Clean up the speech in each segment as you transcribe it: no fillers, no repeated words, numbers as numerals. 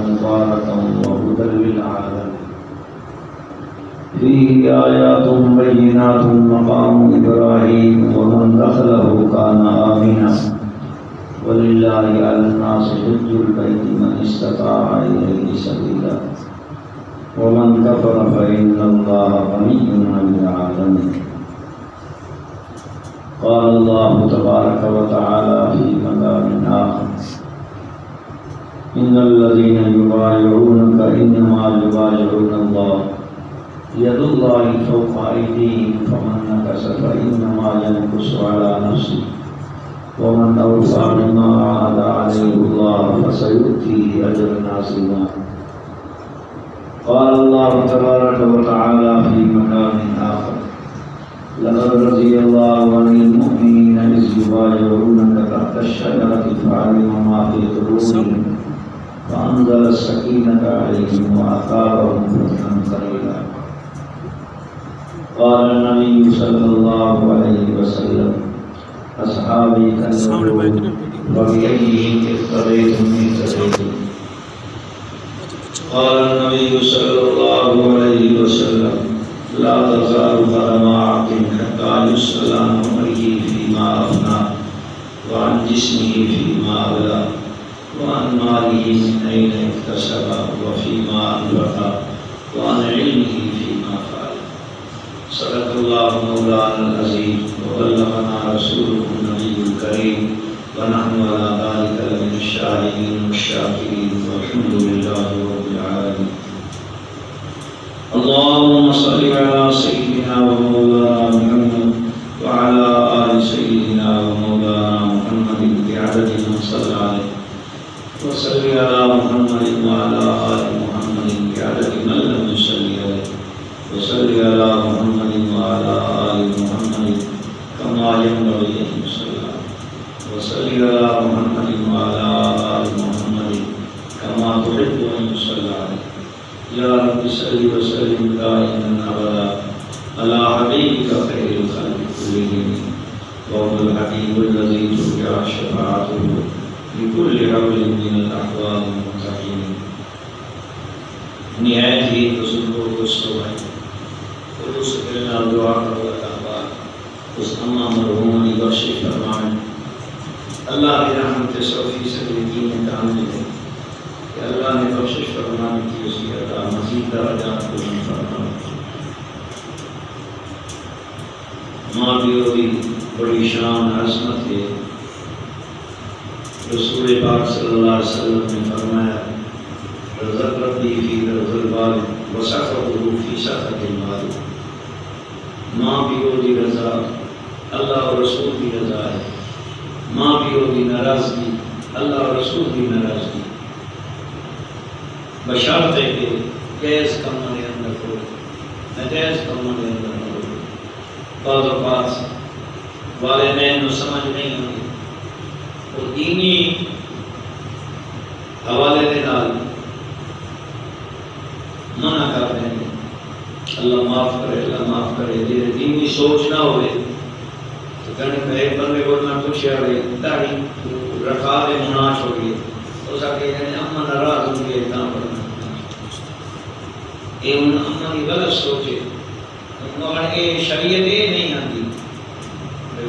مباركا وهدى للعالمين فيه آيات بينات مقام إبراهيم ومن دخله كان آمنا ولله على الناس حج البيت من استطاع إليه سبيلا ومن كفر فإن الله غني عن العالمين. قال الله تبارك وتعالى في مقام آخر إن الذين يبايعونك إنما يبايعون الله يد الله فوق أيديهم فمن نكث فإنما ينكث على نفسه ومن أوفى بما عاهد عليه الله فسيؤتيه أجرا عظيما. قال الله تبارك وتعالى في مقام آخر لقد رضي الله عن المؤمنين إذ يبايعونك تحت الشجرة فعلم ما في قلوبهم فأنزل السكينة عليهم وأثابهم فتحا قريبا. قال النبي صلى الله عليه وسلم أصحابي كالنجوم فبأيهم اقتديتم اهتديتم. قال النبي صلى الله عليه وسلم لا تزال قدم عبد حتى يسأل عن عمره فيما أفنى وعن جسمه فيما أبلى وعن ماله من أين اكتسب وفيما أنفق وعن علمه فيما فعل. صدق الله مولانا العظيم وبلغنا رسوله النبي الكريم ونحن على ذلك لمن الشاهدين والشاكرين والحمد لله رب العالمين. اللهم صل على سيدنا ومولانا محمد وعلى آل سيدنا ومولانا محمد بعدد من صلى عليه وصل على محمد وعلى آل محمد بعدد من لم يصلي عليه وصل على محمد وعلى آل محمد كما ينبغي أن يصلى وصل على محمد وعلى آل محمد كما تحب أن يصلى عليه. يا رب صل وسلم دائما أبدا على حبيبك خير الخلق كلهم وهو الحبيب الذي ترجى شفاعته بكل حول من الأحوال المنتقمين. نهایت ہی بزرگ و دوستوں خلوص دل نال دعا کرو اللہ اس اما مرحومانی بخشش فرمائیں. اللہ کی رحمت 100% یقین کامل ہے کہ اللہ نے بخشش فرمانے کی اسی عطا مزید درجات بلند فرمائے. ماں بیوی کی بڑی شان عظمت ہے. رسول پاک صلی اللہ علیہ وسلم نے فرمایا رضا ربی فی رضا الوالد وسخطہ فی سخط الوالد. ماں بیوی کی رضا اللہ اور رسول کی رضا ہے. ماں بیوی کی ناراضگی اللہ اور رسول کی ناراضگی. بشارت ہے کہ جائز کاموں کے اندر ہو ناجائز کاموں کے اندر ہو. بعض اوقات والدین کو سمجھ نہیں آتی اور دینی حوالے کے نال منع کر دیں گے. اللہ معاف کرے اللہ معاف کرے. جی دینی سوچ نہ ہوئے تو کہنے کہ ایک بندے کو میں پوچھا رہے داڑھی رکھا دے منع چھوڑیے تو سکے یعنی اما ناراض ہوں گے اتنا پڑھنا. یہ ان اما کی غلط سوچے مگر یہ شریعت یہ نہیں آتی.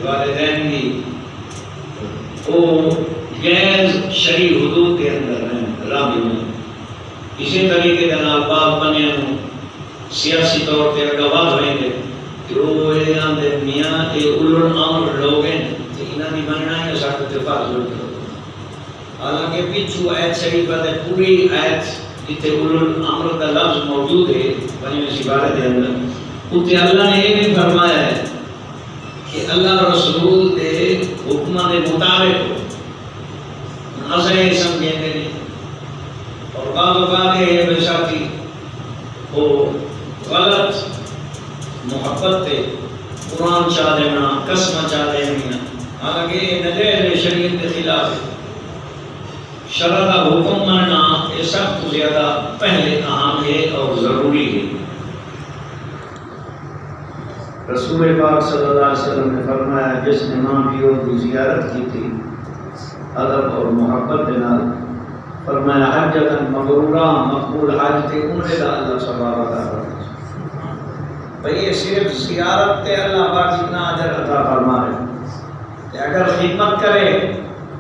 والدین کی وہ غیر شرعی حدود کے اندر ہیں رابطے میں. اسی طریقے کے نال بعض بنے سیاسی طور پہ گواہ ہوئیں گے کہ وہ آدھے میاں یہ اولو الامر لوگ ہیں تو انہوں نے بننا ہے ساتھ اتفاق ضرور کرو. حالانکہ پیچھو آیت شریف ہے پوری آیت جتنے اولو الامر کا لفظ موجود ہے بنی میں سبارے کے اندر اتنے اللہ نے یہ بھی فرمایا ہے کہ اللہ رسول کے حکم کے مطابق ہو. اسے یہ سمجھیں گے نہیں اور بعض اوقات یہ بے ساتھی وہ غلط محبت تے قرآن چاہ دینا قسم چاہ دینا حالانکہ یہ نجائز شریعت کے خلاف ہے. شرع کا حکم ماننا یہ سب سے زیادہ پہلے اہم ہے اور ضروری ہے. رسول پاک صلی اللہ علیہ وسلم نے فرمایا جس نے ماں پیو کی زیارت کی تھی ادب اور محبت کے نال فرمایا حجۃ مبرورہ مقبول حج تے عمرے دا اللہ ثواب عطا فرمائے. بھئی یہ صرف زیارت تے اللہ پاک اتنا اجر عطا فرما رہے کہ اگر خدمت کرے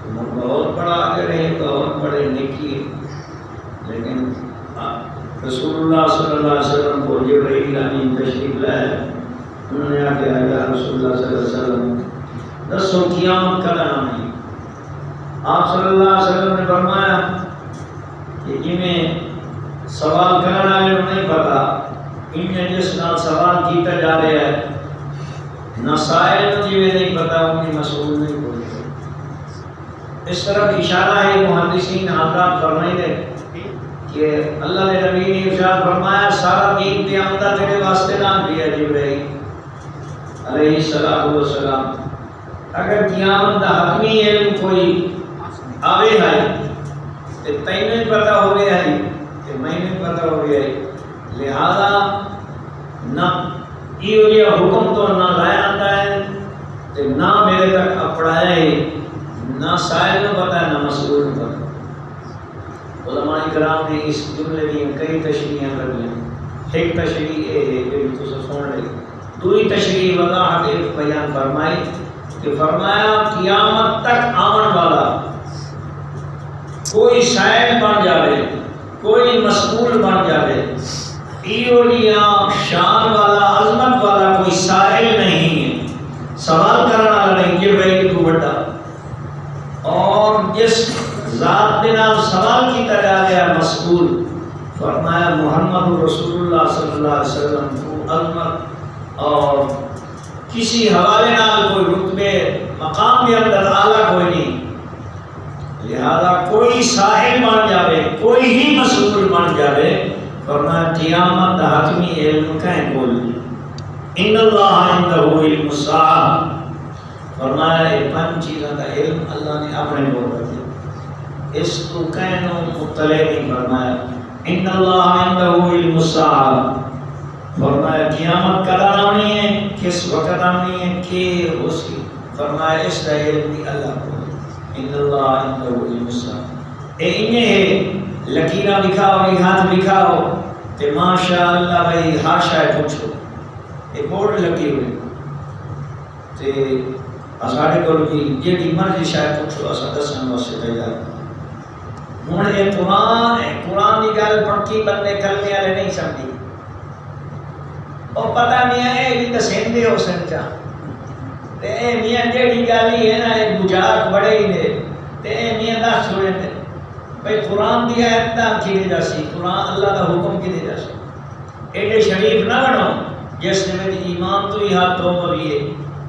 تو بہت بڑا اجر ہے، بہت بڑے نیکی ہے. لیکن رسول اللہ صلی اللہ علیہ وسلم کو جبرائیل امین تشریف لائے، انہوں نے آ کے یا رسول اللہ صلی اللہ علیہ وسلم دسو قیامت کا نام ہے. آپ صلی اللہ علیہ وسلم نے فرمایا کہ جنہیں سوال کرنا ہے نہیں پتا، انہیں جس نال سوال کیتا جا رہا ہے نہ سائل جیوے نہیں پتا انہیں مسئول نہیں بولے. اس طرف اشارہ ہے محدثین حضرات فرمائی دے کہ اللہ نے نبی نے ارشاد فرمایا سارا دین قیامت تیرے واسطے نام دیا جبرائیل علیہ السلام والسلام. اگر قیامت دا حتمی علم کوئی آوے ہے تو تینوں ہی پتہ ہو گیا ہے کہ میں نے پتہ ہو گیا ہے، لہذا نہ یہ حکم تو نہ لایا آتا ہے کہ نہ میرے تک اپڑایا ہے، نہ سائل نہ پتہ ہے نہ مسئول نہ پتہ. علماء کرام نے اس جملے کی کئی تشریحیں کر لی. ایک تشریح یہ ہے کہ تو سن لے، دوسری تشریح وضاحت ایک بیان فرمائی کہ فرمایا قیامت تک آمن والا کوئی سائل بن جاوے، کوئی مسئول بن جاوے، ایولیا شان والا عظمت والا کوئی سائل نہیں ہے، سوال کرنے والا نہیں. جبرائیل کو بڑا اور جس ذات کے نام سوال کیتا جا رہا ہے مسئول، فرمایا محمد رسول اللہ صلی اللہ علیہ وسلم کو عظمت اور کسی حوالے نال کوئی رتبے مقام کے اندر اعلیٰ کوئی نہیں. لہذا کوئی سائل بن جاوے، کوئی ہی مسئول بن جاوے، فرمایا قیامت دا حتمی علم کہیں بول ان اللہ عنده علم الساعہ. فرمایا یہ پانچ چیزوں کا علم اللہ نے اپنے بول رکھا، اس کو کہنوں مطلع نہیں. فرمایا ان اللہ عنده علم الساعہ. فرمایا قیامت کا نام ہے، کس وقت آنی ہے، کہ اسی. فرمایا اس کا علم بھی اللہ کو ہے. ان اللہ عنده علم الساعہ. انہیں ہے لکیرہ لکھاؤ، ہاتھ لکھاؤ کہ ماشاء اللہ بھائی ہاشا پوچھو، ایک بورڈ لگی ہوئی تے ساڑھے کو بھی جیڑی مرضی شاید پوچھو اسا دسن واسطے تیار. ہن یہ قرآن ہے، قرآن کی گل پکی بندے کلمے والے نہیں سمجھی. اور پتہ نہیں ہے یہ دسیندے ہو سنچا تے اے میاں جیڑی گل ہی ہے نا ایک مجاق بڑے ہی نے تے اے میاں دس چھوڑے نے بھئی قرآن دی آیت دا کی دے جاسی، قرآن اللہ دا حکم کی دے جاسی. ایڈے شریف نہ بنو جس نے ایمان تو ہی ہاتھ دھو پوی ہے،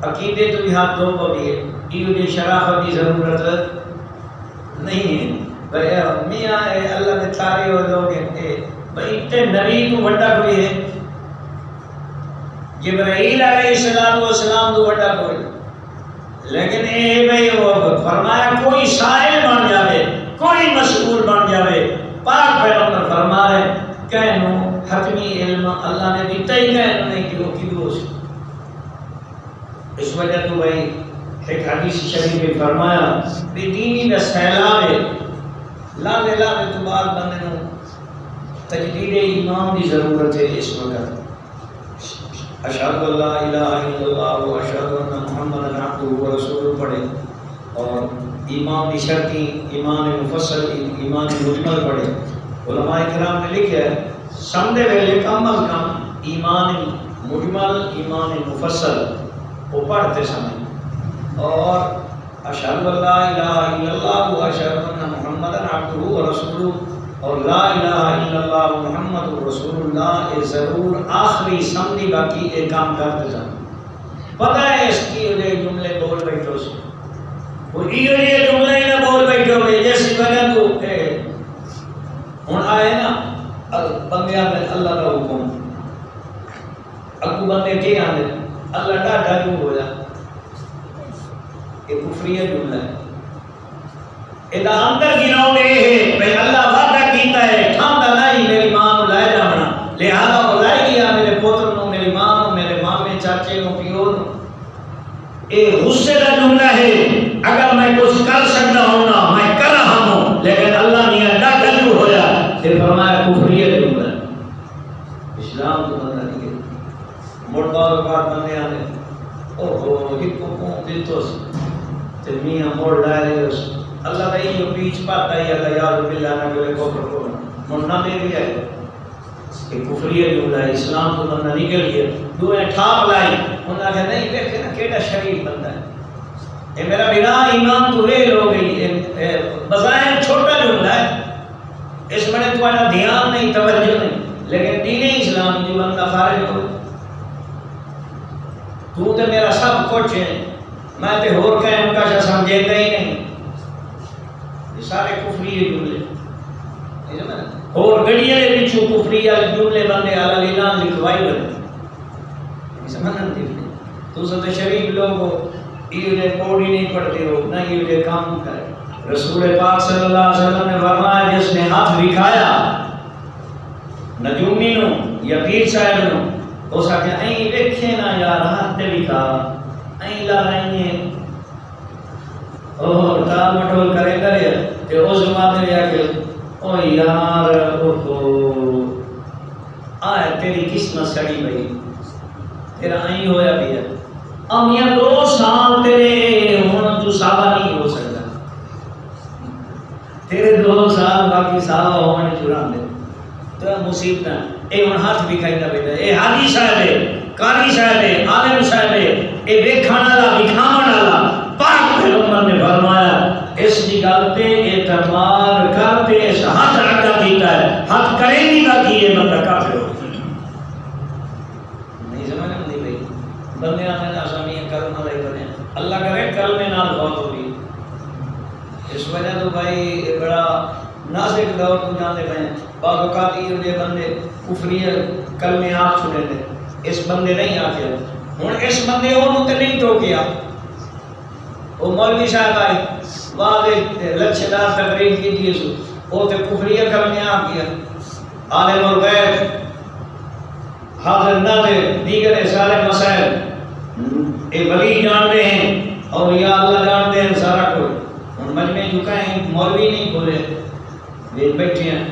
عقیدے تو ہی ہاتھ دھو پوی ہے. یہ دے شرافت کی ضرورت نہیں ہے. بھئی میاں اللہ نے تھارے ہو لوگ ہیں بھئی تے نبی تو بڑا کوئی ہے، جبرائیل علیہ السلام تو بڑا کوئی. لیکن اے بھئی وہ فرمایا کوئی سائل بن جاوے، کوئی مسئول بن جاوے. پاک پیغمبر فرما رہے کہنو حتمی علم اللہ نے دیتا ہی کہنو نہیں کہ وہ کیوں سی. اس وجہ تو بھئی ایک حدیث شریف میں فرمایا کہ دینی دا سیلاب ہے، لانے تو بعد بندے نو تجدید ایمان دی ضرورت ہے. اس وقت اشہد ان لا الہ الا اللہ و اشہد ان محمد عبدہ و رسولہ پڑھے اور ایمان کی شرطی ایمان مفصل ایمان مجمل پڑھے. علماء کرام نے لکھا ہے سمجھے ویلے کم از کم ایمان مجمل ایمان مفصل وہ پڑھتے سمجھ اور اشہد ان لا الہ الا اللہ و اشہد ان محمد عبدہ و رسولہ اور لا الہ الا اللہ محمد رسول اللہ یہ ضرور آخری سمجھی، باقی ایک کام کرتے سمجھ. پتہ ہے اس کی جملے بول بیٹھو سے وہ یہ جملے ہی نہ بول بیٹھو گے جیسی وجہ تو ہوں آئے نا بندے آتے اللہ کا حکم اگو بندے کے آتے اللہ ڈاڈا کیوں ہو جا. یہ کفریہ جملہ ہے. یہ اندر گراؤنڈ یہ ہے بھائی اللہ وعدہ کیتا ہے کھاندا نہیں میری ماں کو لائے جانا، لہذا وہ لائے گیا میرے پوتر نو، میری ماں نو، میرے مامے چاچے نو، پیو نو. یہ غصے کا جملہ ہے. اگر میں کچھ کر سکتا ہوں نا میں کر رہا ہوں، لیکن اللہ نے تے فرمایا کفریت جملہ اسلام تو بندہ نہیں گیا مڑ بعد اوقات بندے آنے اوہو ایک کو دیتوس تے میاں موڑ لائے اس اللہ کا یہ پیچھ پاتا ہے اللہ یاد باللہ نہ کرے کفر کو مننا دے دیا ہے کہ کفریت جملہ ہے اسلام تو بندہ نکل گیا دوئے ٹھاپ لائی انہوں نے کہا نہیں دیکھے نا کیڑا شریف بندہ ہے اے میرا بنا ایمان تو ویل ہو گئی بظاہر چھوٹا جملہ ہے اس میں تمہارا دھیان نہیں توجہ نہیں لیکن دین اسلام جو بندہ خارج ہو تو تے میرا سب کچھ ہے میں تے ہور کہیں ان کا شاہ سمجھے گا ہی نہیں یہ سارے کفری جملے اور گڑیے لے بچو کفری جملے بندے علی اعلان لکھوائی بنے سمجھن دے تو سب شریف لوگ ہو یہ پوڑی نہیں پڑھتے ہو نہ یہ کام کرے رسول پاک صلی اللہ علیہ وسلم نے فرمایا جس نے ہاتھ دکھایا نجومی نو یا پیر صاحب نو ہو سکے این دیکھے نا یار ہاتھ تے دکھا این لا رہی ہیں اور تال مٹول کرے کرے تے او زبان دے کہ او یار او آئے تیری قسمت سڑی بھئی تیرا این ہویا بھی ہے اب یہ 2 سال تیرے ہونا تو صحابہ نہیں ہو سکتا تیرے 2 سال باقی صحابہ ہونے چران دے تو مصیبت ہے اے ان ہاتھ بکھائی دا بیٹا اے حاجی صاحب ہے قاری صاحب ہے عالم صاحب ہے اے بیکھانا لا بکھامن لا پاک پیغمبر نے فرمایا اس کی گالتے اعتماد کرتے اس ہاتھ رکھا کیتا ہے ہاتھ کریں گی گا کہ یہ بندہ کافر ہو نہیں سمجھا نہیں بھئی بندے آنے آسامی کلمہ لے بنے اللہ کرے کلمے نال بہت ہوگی اس وجہ تو بھائی بڑا نازک دور تو جانے بھائیں بعض اوقات یہ بندے کفری کلمے آپ چھوڑے دے اس بندے نہیں آتے ہوں اس بندے انہوں تے نہیں تو کیا وہ مولوی صاحب آئے واضح لچھے دار تقریر کی دیئے سو وہ تے کفری کلمے آپ کیا عالم الغیب حاضر ناظر دیگر سارے مسائل اے ولی جانتے ہیں اور یا اللہ جانتے ہیں سارا کوئی ان مجمع جو کہیں مولوی نہیں بولے یہ بیٹھے ہیں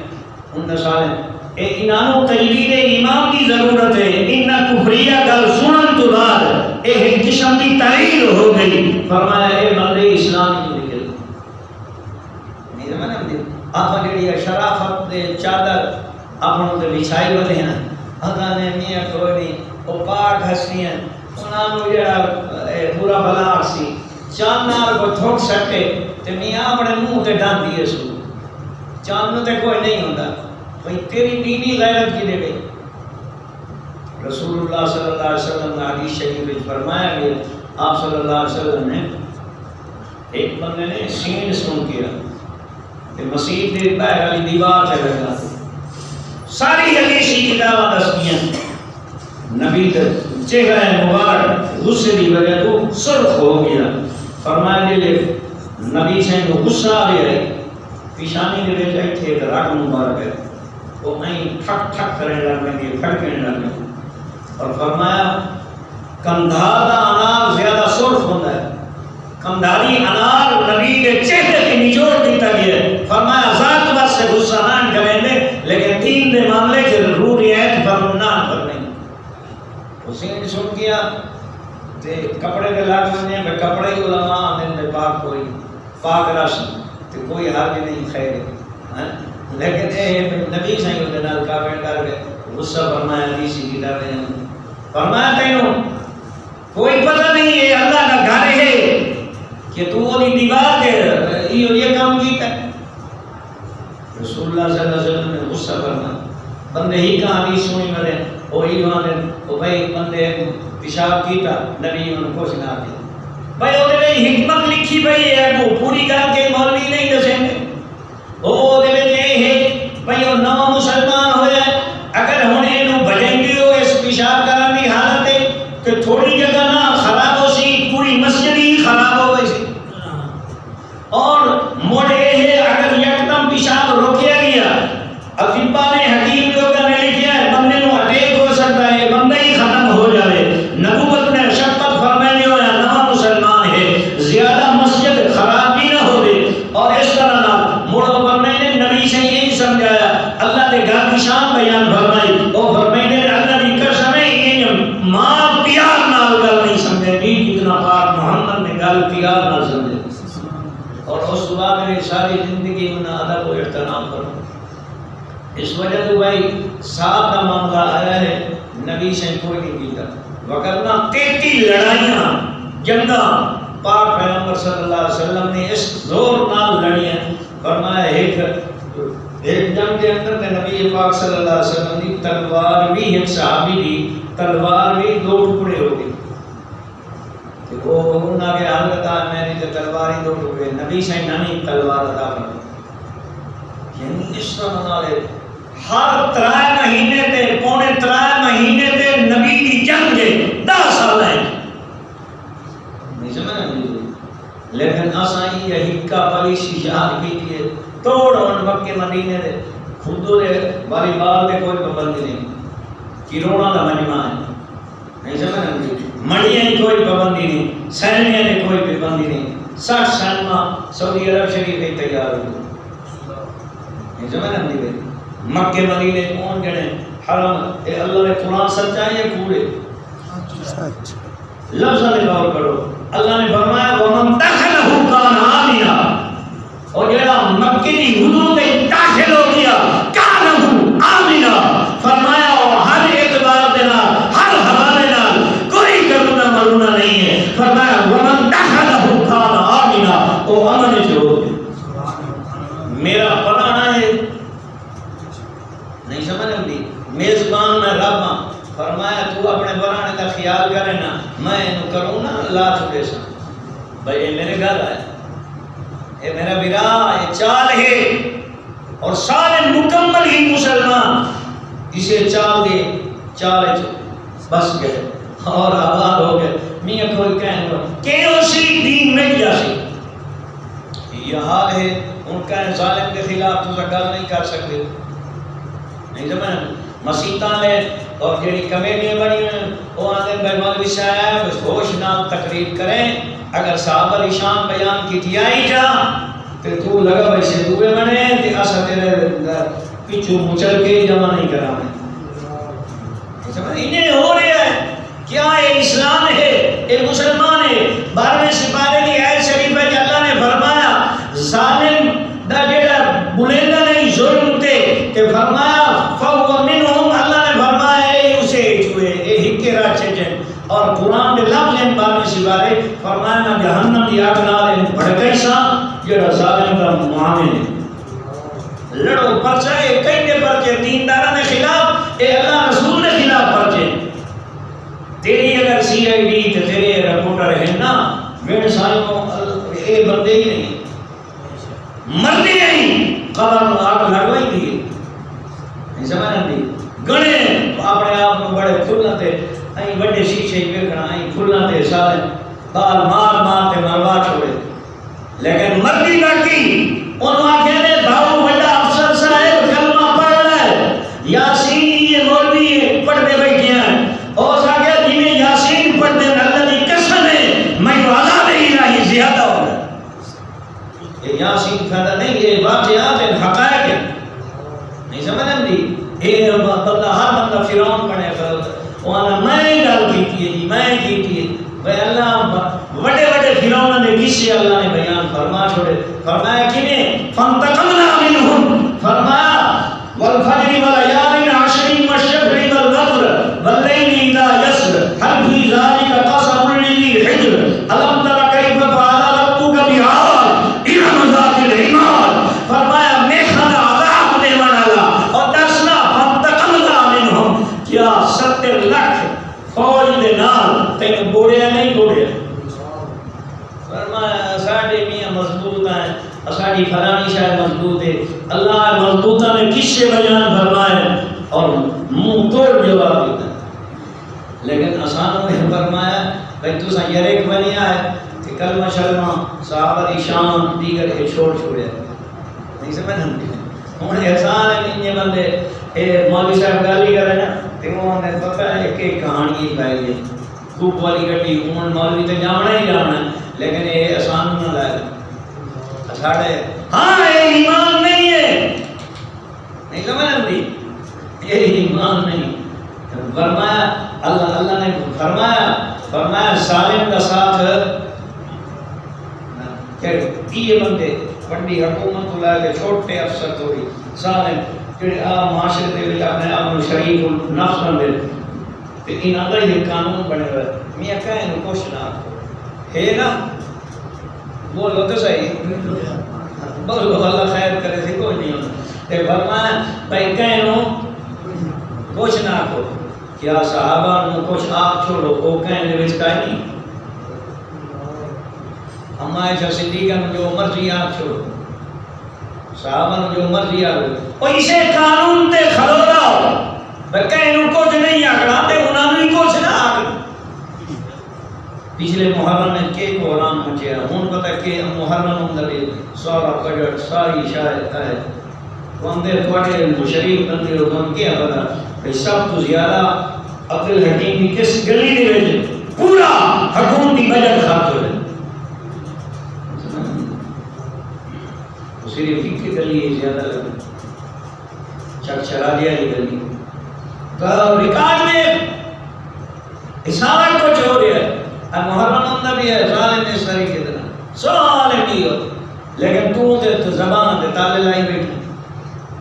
ان سالیں اے انانو تجدید ایمان کی ضرورت ہے انہ کفریہ گل سنن تو بعد اے ایک قسم کی تغییر ہو گئی فرمایا اے بندے اسلامی جو نکل نہیں سمجھا ہم آپ جڑی شرافت دے چادر اپنوں تے بچھائی ہوتے ہیں ہاں نے میاں کوئی نہیں وہ پاک ہستی ہیں انہوں جڑا پورا بلا سی چاندار کو تھوک سکتے تے میاں اپنے منہ تے ڈان دیے سو چاند تے کوئی نہیں ہوتا بھئی تیری دینی غیرت کی دے گئی رسول اللہ صلی اللہ علیہ وسلم نے حدیث شریف میں فرمایا گیا آپ صلی اللہ علیہ وسلم نے ایک بندے نے سین سن کیا کہ مسیح دے باہر والی دیوار سے لگا ساری حدیثی کتابیں دستیاں نبی چہرہ مبارک غصے دی وجہ تو سرخ ہو گیا فرمایا لے نبی سے کو غصہ آ رہا ہے پیشانی دے وچ ایتھے رگ مبارک ہے وہ نہیں ٹھک ٹھک کرنے لگے گے پھڑکنے لگے اور فرمایا کندھار دا انار زیادہ سرخ ہوتا ہے کندھاری انار نبی کے چہرے کے نچوڑ دیتا گیا ہے فرمایا ذات بات سے غصہ نہ کریں دے لیکن دین دے معاملے کے ضروریات پر نہ کرنے حسین سن کیا تے کپڑے دے لاگ میں میں کپڑے ہی علماء نے پاک کوئی پاک رسم تے کوئی حرج نہیں خیر ہے لیکن اے نبی صحیح ہوتے نال کافر کر کے غصہ فرمایا حدیثی کتابیں فرمایا تینوں کوئی پتہ نہیں ہے اللہ کا گھر ہے کہ تو وہ دیوار کے یہ کام کیتا ہے رسول اللہ صلی اللہ علیہ وسلم نے غصہ فرمایا بندے ہی کا حدیث سنی مرے وہ ایمان ہے وہ بھائی بندے پیشاب کیتا نبی انہوں کو سنا دیا بھائی وہ دے حکمت لکھی بھائی ہے وہ پوری کر کے مولوی نہیں دسیں گے وہ دے یہ ہے بھائی وہ نو مسلمان ہوئے اگر ہوں انہوں بجیں گے ہو اس پیشاب کرنے کی حالت ہے کہ تھوڑی جگہ نہ خراب ہو سی پوری مسجد ہی خراب ہو گئی سی اور موڑے ہے اگر یکدم پیشاب روکیا گیا اطباء نے حکیم لوگوں نے لکھا ہے بندے نو اٹیک ہو سکتا ہے بندہ ہی ختم ہو جائے نبوت نے شفقت فرمائی ہوا ہے نواں مسلمان ہے زیادہ مسجد خراب بھی نہ ہو اور اس طرح نہ مڑ نے نبی سے یہی سمجھایا اللہ دے گھر کی شان بیان فرمائی او فرمائے اللہ دی قسم ہے یہ ماں پیار نال گل نہیں سمجھے گی جتنا پاک محمد نے گل پیار نال سمجھے اور اس بعد میری ساری زندگی میں ادب و احترام کروں اس وجہ سے بھائی صاحب کا معاملہ آیا ہے نبی سے کوئی نہیں پیتا وگرنہ 33 لڑائیاں جنگاں پاک پیغمبر صلی اللہ علیہ وسلم نے اس زور نال لڑی ہیں فرمایا ایک جنگ کے اندر نبی پاک صلی اللہ علیہ وسلم کی تلوار بھی ایک صحابی کی تلوار بھی 2 ٹکڑے ہو گئی وہ انہاں کے حالت میری تو تلوار ہی 2 ٹکڑے نبی سے نئی تلوار عطا فرمائی یعنی اس طرح نالے ہر 3 مہینے تے پونے 3 مہینے تے نبی دی جنگ دے 10 سال ہے نہیں سمجھ لیکن اساں یہ ہکا پالیسی یاد کیتی ہے توڑ اور مکے مدینے دے خودو دے والی بال دے کوئی پابندی نہیں کروڑا دا مجمع ہے نہیں سمجھ منڈیاں کی کوئی پابندی نہیں سینمیاں کی کوئی پابندی نہیں 60 سینما سعودی عرب شریف میں تیار ہو نہیں سمجھ مکے مدینے کون جڑے حرم اے اللہ نے قرآن سچا ہے یہ کوڑے لفظ میں غور کرو اللہ نے فرمایا ومن دخلہ کان آمنا اور جڑا مکے کی حدود میں داخل ہو گیا کان آمنا فرمایا ہر اعتبار دے نال ہر حوالے نال کوئی کرونا مرونا نہیں ہے فرمایا ومن دخلہ کان آمنا او امن جو میرا پرانا ہے نہیں سمجھ آتی میزبان میں رب ہاں فرمایا تو اپنے برانے کا خیال کرے نا میں انہوں کروں نا اللہ چھوڑے سا بھئی یہ میرے گھر ہے یہ میرا برا یہ چال ہے اور سارے مکمل ہی مسلمان اسے چال دے چال بس گئے اور آباد ہو گئے میاں کوئی کہنے گا کہ اسی دین میں کیا سی یہ حال ہے ان کا ظالم کے خلاف تو گل نہیں کر سکتے نہیں سمجھ مسیطان لے اور جڑی کمیٹیاں بنی ہیں وہ آنے بھائی مولوی صاحب اس ہوش نام تقریر کریں اگر صحابہ علی شان بیان کی تیائی جا تو لگا بھائی سے دوے بنے تے اسا تیرے پیچھو مچل کے جمع نہیں کرانے انہیں ہو رہا ہے کیا یہ اسلام ہے یہ مسلمان ہے 12ویں سپارے کی آیت شریف ہے کہ اللہ نے فرمایا ظالم دا جڑا بلندہ نہیں ظلم تے کہ فرمایا فَوَّ مِنْهُمْ اللہ نے فرمایا اے اسے چھوئے اے ہکے راچے جن اور قرآن دے لفظ ہیں 12ویں سپارے فرمایا نا جہنم دی آگ نال بھڑکائی سا جڑا ظالم کا معامل ہے لڑو پرچہ اے کئی دے پرچے دیندارہ نے خلاف اے اللہ رسول نے خلاف پرچے تیری اگر سی آئی ڈی تے تیرے رپورٹر ہیں نا ویڑ سائنوں اے بندے ہی نہیں مردی نہیں قبر میں آگ لڑوائی دیئے نہیں سمجھنا دی گنے اپنے آپ میں بڑے کھلنا تے آئی بڑے شیشے بیکھنا آئی کھلنا تے سارے بال مار مار تے مروا چھوڑے لیکن مردی لڑکی انہوں کہنے بھاؤ بڑا افسر صاحب کلمہ پڑھ رہا ہے یاسین یہ مولوی پڑھ دے بیٹھے ہیں اور ساکہ جنہیں یاسین پڑھ دے اللہ کی قسم ہے میں عذاب الہی زیادہ ہو رہا یہ یاسین فائدہ نہیں یہ واقعات ہیں حقائق ہیں نہیں سمجھیں دی یہ بندہ ہر بندہ فرعون پڑھے وہاں میں گل کیتی ہے جی میں کیتی ہے بھئی اللہ بڑے بڑے فرعون نے قصے اللہ نے بیان فرما چھوڑے فرمایا کنے فانتقمنا منہم فرمایا والفجر والعیال عشر والشفع والوتر واللیل اذا یسر هل فی ذلک قسم لذی حجر الم تر کیف فعل ربک بعاد ارم ذات العماد فرمایا میں کھانا عذاب دے والا اور دسنا فانتقمنا منہم کیا 70 لاکھ فوج دے نال تینوں بوڑیا نہیں بوڑیا فرمایا ساڑھے میاں مضبوط ہیں ساڑھی فلانی شاید مضبوط ہے اللہ مضبوطہ نے کس سے بیان فرمائے اور منہ توڑ جواب دیتا ہے لیکن آسانوں نے فرمایا بھئی تو سا یریک بنیا ہے کہ کلمہ شلمہ صحابہ دی شان دیگر کے چھوڑ چھوڑے نہیں سمجھ ہم انہیں احسان ہے کہ یہ بندے مولوی صاحب گالی کر رہے ہیں تو انہوں نے پتہ ہے کہ کہانی کی پائی ہے خوب والی گٹی انہوں نے مولوی تو جامنا ہی جامنا ہے لیکن یہ آسان نہ لائے ساڑھے ہاں یہ ایمان نہیں ہے نہیں سمجھ دی یہ ایمان نہیں فرمایا اللہ نے فرمایا سالم کا ساتھ یہ بندے بڑی حکومت کو لے کے چھوٹے افسر تو بھی سالم کہ معاشرے دے وچ اپنے آپ کو شریف نفس بندے تے انہاں دا یہ قانون بنے ہوئے میاں کہے نو کچھ نہ ہے نا بولو تو صحیح بولو اللہ خیر کرے سی کوئی نہیں ہونا تے فرمایا بھائی کہے نو کچھ نہ کو کیا صحابہ نو کچھ آپ چھوڑو او کہنے دے وچ کائے نہیں اما عائشہ صدیقہ نو جو مرضی آپ چھوڑو صحابہ نو جو مرضی آپ او اسے قانون تے کھڑو رہو بکے نو کچھ نہیں آکڑا تے انہاں نو کچھ نہ آکڑا پچھلے محرم میں کے کو حرام مچیا ہن پتہ کہ محرم اندر سارا بجٹ ساری شاید ہے وندے تواڈے مشرف بندے ہو ہم کیا پتہ کہ سب تو زیادہ عبد الحکیم کی کس گلی دے وچ پورا حکومتی بجٹ خرچ ہوئے صرف ایک کی گلی زیادہ لگا چک چلا دیا یہ گلی تو ریکارڈ میں اسارت کچھ ہو رہا ہے اب محرم اندر بھی ہے ظالم نے ساری کی طرح ظالم نہیں ہو لیکن تو زبان دے تالے لائی بیٹھا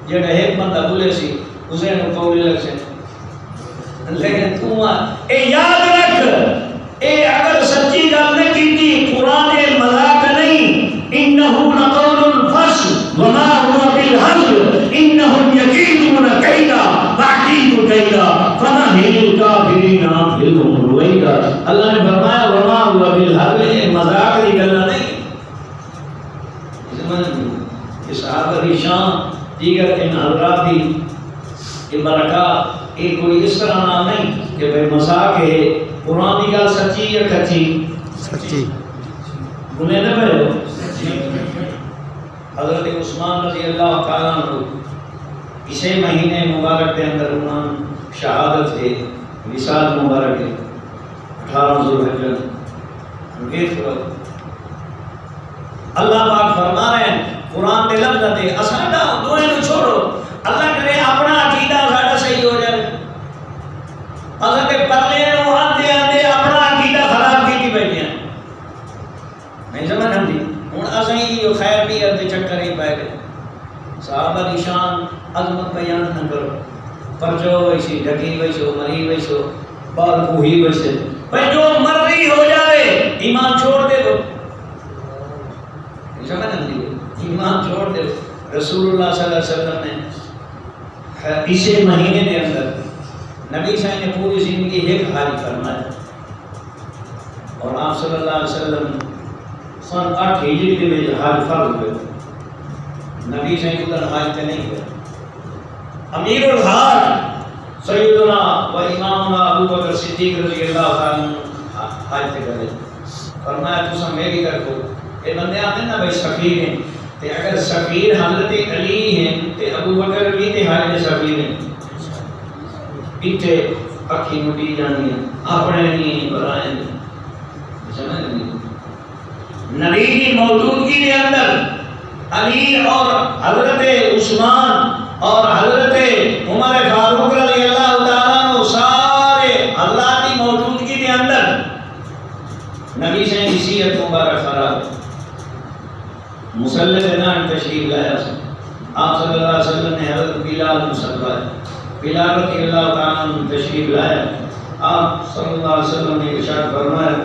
جڑا ایک بندہ بولے سی اسے نو قولی لگ سے لیکن تو اے یاد رکھ اے اگر سچی گل نہ کیتی قرآن مذاق نہیں انه لقول الفصل وما هو بالهزل انهم يكيدون كيدا واكيد كيدا فمهل الكافرين امهلهم رويدا اللہ نے فرمایا وما هو بالهزل مذاق کی گل نہیں اس صحابہ کی شان دیگر ان حضرات کی یہ برکات یہ کوئی اس طرح نام نہیں کہ بھئی مذاق ہے قرآن کی گل سچی یا کچی سچی بولے نہ پہلو حضرت عثمان رضی اللہ تعالیٰ عنہ اسی مہینے مبارک کے اندر انہوں شہادت کے وصال مبارک ہے 18 ذوالحجہ اللہ پاک فرما رہے ہیں قرآن دے لفظ دے اساڈا دوئے نو چھوڑو اللہ کرے اپنا عقیدہ ساڈا صحیح ہو جائے حضرت پرلے نو آندے آندے اپنا عقیدہ خراب کیتی بیٹھے ہیں نہیں سمجھ ہم دی ہن اساں یہ خیر بھی تے چکر ہی پائے گئے صحابہ دی شان عظمت بیان نہ کرو پر جو ویسی ڈھکی ویسو مری ویسو بال کوہی ویسے بھائی جو مرضی ہو جائے ایمان چھوڑ دے دو سمجھ ہم دی ایمان چھوڑ دے رسول اللہ صلی اللہ علیہ وسلم نے اسی مہینے کے اندر نبی صلی اللہ علیہ وسلم نے پوری زندگی ایک حال فرمایا اور آپ صلی اللہ علیہ وسلم سن 8 ہجری کے میں حال فرض ہوئے نبی صلی اللہ علیہ وسلم حال تے نہیں ہوئے امیر الحاج سیدنا و امامنا ابو بکر صدیق رضی اللہ تعالیٰ عنہ حال تے کرے فرمایا تو سب میری کر کو یہ بندے آتے ہیں نا بھائی سفیر ہیں تے اگر سفیر حضرت علی ہیں تے ابو بکر بھی تے حضرت سفیر ہیں پیچھے اکھی مٹی جانی ہے اپنے نہیں برائیں سمجھ نہیں نبی کی موجودگی کے اندر علی اور حضرت عثمان اور حضرت عمر فاروق رضی اللہ تعالیٰ عنہ سارے اللہ کی موجودگی کے اندر نبی سے نصیحت مبارک خراب مصلی نام تشریف لایا آپ صلی اللہ علیہ وسلم نے حضرت بلال مصلی بلال رضی اللہ تعالیٰ عنہ تشریف لایا آپ صلی اللہ علیہ وسلم نے ارشاد فرمایا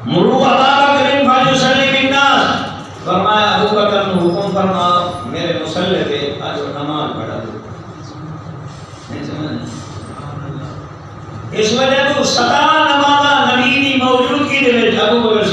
مرو ابا بکر فلیصلی بالناس فرمایا ابو بکر نے حکم فرما میرے مصلی پہ آج نماز پڑھا دو نہیں سمجھ اس وجہ تو 17 نمازاں نبی دی موجودگی دے وچ ابو بکر